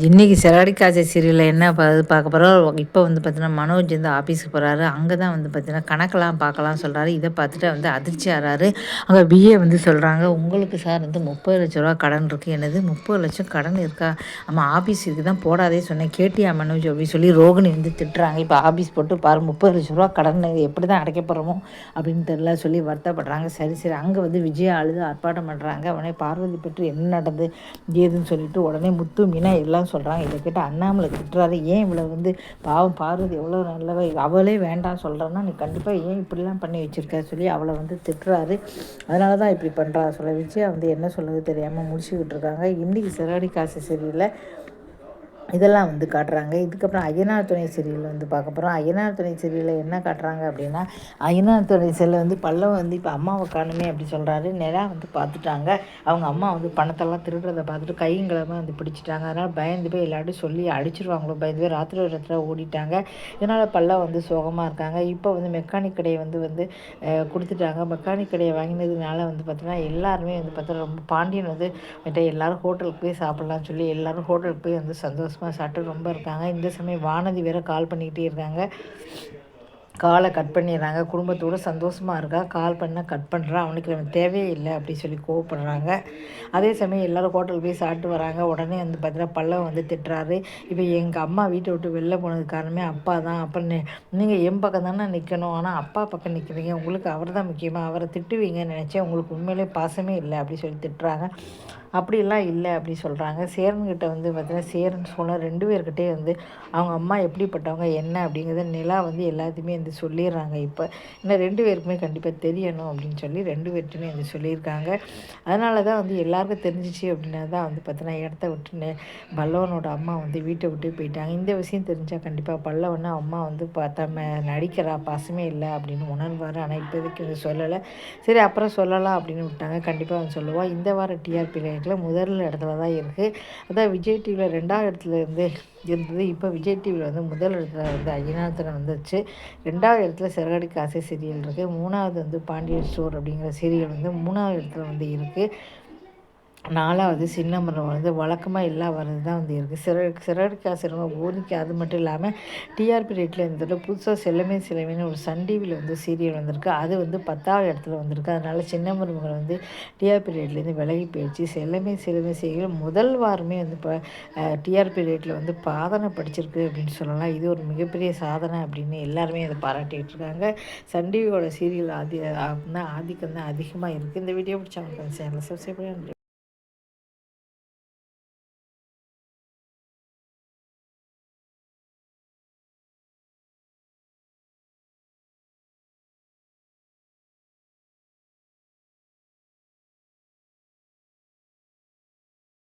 இன்றைக்கி சிறகடி காய்ச்ச சீரியலில் என்ன பார்க்க போகிறோம். இப்போ வந்து பார்த்தீங்கன்னா மனோஜ் வந்து ஆஃபீஸுக்கு போகிறாரு. அங்கே தான் வந்து பார்த்தீங்கன்னா கணக்கெல்லாம் பார்க்கலாம் சொல்கிறாரு. இதை பார்த்துட்டு வந்து அதிர்ச்சி ஆகிறாரு. அங்கே பிஏ வந்து சொல்கிறாங்க, உங்களுக்கு சார் வந்து 30 லட்ச ரூபா கடன் இருக்குது. என்னது 30 லட்சம் கடன் இருக்கா? நம்ம ஆஃபீஸ் இதுக்கு தான் போடாதே சொன்னேன், கேட்டியா மனோஜ் அப்படின்னு சொல்லி ரோகிணி வந்து திட்டுறாங்க. இப்போ ஆஃபீஸ் போட்டு பாரு 30 லட்ச ரூபா கடன், இது எப்படி தான் அடைக்க போகிறோமோ அப்படின்னு தெரியல சொல்லி வருத்தப்படுறாங்க. சரி சரி, அங்கே வந்து விஜயா அழுது ஆர்ப்பாட்டம் பண்ணுறாங்க. உடனே பார்வதி பற்றி என்ன நடந்து ஏதுன்னு சொல்லிட்டு உடனே முத்து மீனா எல்லாம் சொல்கிறாங்க. இதை கேட்டு அண்ணாமலை திட்டுறாரு, ஏன் இவ்வளோ வந்து பாவம் பார்வதி எவ்வளோ நல்லவ, அவளே வேண்டாம் சொல்கிறேன்னா நீ கண்டிப்பாக ஏன் இப்படிலாம் பண்ணி வச்சுருக்க சொல்லி அவளை வந்து திட்டுறாரு. அதனால தான் இப்படி பண்ணுறா சொல்ல விஜயா வந்து என்ன சொல்லுறது தெரியாமல் முடிச்சுக்கிட்டு இருக்காங்க. இன்றைக்கி சிறகடி காசு சரியில்லை இதெல்லாம் வந்து காட்டுறாங்க. இதுக்கப்புறம் ஐயனார் துணை சீரியல் வந்து பார்க்க போகிறோம். ஐயனார் துணை சீரியலில் என்ன காட்டுறாங்க அப்படின்னா, ஐயனார் துணை சீரியல் வந்து பல்லவன் வந்து இப்போ அம்மாவை காணுமே அப்படி சொல்கிறாரு. நிலா வந்து பார்த்துட்டாங்க, அவங்க அம்மா வந்து பணத்தெல்லாம் திருடுறதை பார்த்துட்டு கைங்கிழமை வந்து பிடிச்சிட்டாங்க. அதனால் பயந்து போய் எல்லாட்டும் சொல்லி அடிச்சிருவாங்களோ பயந்து போய் ராத்திரி ஒரு இடத்துல ஓடிட்டாங்க. இதனால் பல்லவன் வந்து சோகமாக இருக்காங்க. இப்போ வந்து மெக்கானிக் கடையை வந்து கொடுத்துட்டாங்க. மெக்கானிக் கடையை வாங்கினதுனால வந்து பார்த்தீங்கன்னா எல்லாருமே வந்து பார்த்தா ரொம்ப பாண்டியன் வந்து எல்லோரும் ஹோட்டலுக்கு போய் சாப்பிட்லான்னு சொல்லி எல்லோரும் ஹோட்டலுக்கு போய் வந்து சந்தோஷமாக சாப்பிட்டு ரொம்ப இருக்காங்க. இந்த சமயம் வானதி வேற கால் பண்ணிக்கிட்டே இருக்காங்க. காலை கட் பண்ணிடுறாங்க. குடும்பத்தோடு சந்தோஷமாக இருக்கா, கால் பண்ணால் கட் பண்ணுறான், அவனுக்கு தேவையே இல்லை அப்படி சொல்லி கோவப்படுறாங்க. அதே சமயம் எல்லோரும் ஹோட்டலுக்கு போய் சாப்பிட்டு வராங்க. உடனே வந்து பார்த்தீங்கன்னா பல்லவன் வந்து திட்டுறாரு, இப்போ எங்கள் அம்மா வீட்டை விட்டு வெளில போனதுக்கு காரணமே அப்பா தான். அப்போ நீங்கள் என் பக்கம் தானே நிற்கணும், ஆனால் அப்பா பக்கம் நிற்கிறீங்க, உங்களுக்கு அவர் தான் முக்கியமாக, அவரை திட்டுவீங்கன்னு நினச்சேன், உங்களுக்கு உண்மையிலே பாசமே இல்லை அப்படி சொல்லி திட்டுறாங்க. அப்படிலாம் இல்லை அப்படி சொல்கிறாங்க. சேரன்கிட்ட வந்து பார்த்தீங்கன்னா சேரன் சொன்ன 2 பேர்கிட்டே வந்து அவங்க அம்மா எப்படிப்பட்டவங்க என்ன அப்படிங்கிறத நிலா வந்து எல்லாத்தையுமே வந்து சொல்லிடுறாங்க. இப்போ இன்னும் 2 பேருக்குமே கண்டிப்பாக தெரியணும் அப்படின்னு சொல்லி 2 பேர்ட்டுமே வந்து சொல்லியிருக்காங்க. அதனால தான் வந்து எல்லாருக்கும் தெரிஞ்சிச்சு அப்படின்னா தான் வந்து பார்த்தீங்கன்னா இடத்த விட்டு பல்லவனோட அம்மா வந்து வீட்டை விட்டு போயிட்டாங்க. இந்த விஷயம் தெரிஞ்சால் கண்டிப்பாக பல்லவனை அம்மா வந்து பார்த்தா நடிக்கிறா, பாசமே இல்லை அப்படின்னு உணர்வார். ஆனால் இப்போதைக்கு வந்து சொல்லலை. சரி அப்புறம் சொல்லலாம் அப்படின்னு விட்டாங்க. கண்டிப்பாக வந்து சொல்லுவாள். இந்த வாரம் டிஆர்பி ரேட்டில் முதல் இடத்துல தான் இருக்குது. அதான் விஜய் டிவியில் 2ஆவது இடத்துல இருந்தது. இப்போ விஜய் டிவியில் வந்து முதல் இடத்துல வந்து ஐயனாத்திரம் வந்துச்சு. 2ஆவது இடத்துல சிறகடி காசை சீரியல் இருக்குது. 3ஆவது வந்து பாண்டியன் ஸ்டோர் அப்படிங்கிற சீரியல் வந்து 3ஆவது இடத்துல வந்து இருக்குது. 4ஆவது சின்னமரம் வந்து வழக்கமாக எல்லா வர்றது தான் வந்து இருக்குது. சிறகடி காசு ரொம்ப போனிக்கு. அது மட்டும் இல்லாமல் டிஆர்பி ரேட்டில் இருந்துட்டு புதுசாக செல்லமேன்னு ஒரு சன் டிவியில் வந்து சீரியல் வந்திருக்கு. அது வந்து 10ஆவது இடத்துல வந்திருக்கு. அதனால் சின்னமருமகள் வந்து டிஆர்பி ரேட்லேருந்து விலகி போயிடுச்சு. செல்லமே சீரியல் முதல் வாரமே வந்து இப்போ டிஆர்பி ரேட்டில் வந்து சாதனை படிச்சிருக்கு அப்படின்னு சொல்லலாம். இது ஒரு மிகப்பெரிய சாதனை அப்படின்னு எல்லாருமே அதை பாராட்டிகிட்டு இருக்காங்க. சன் டிவியோட சீரியல் ஆதிக்கம் தான் அதிகமாக இருக்குது. இந்த வீடியோ பிடிச்சவங்க சேனலை சப்ஸ்கிரைப் பண்ணி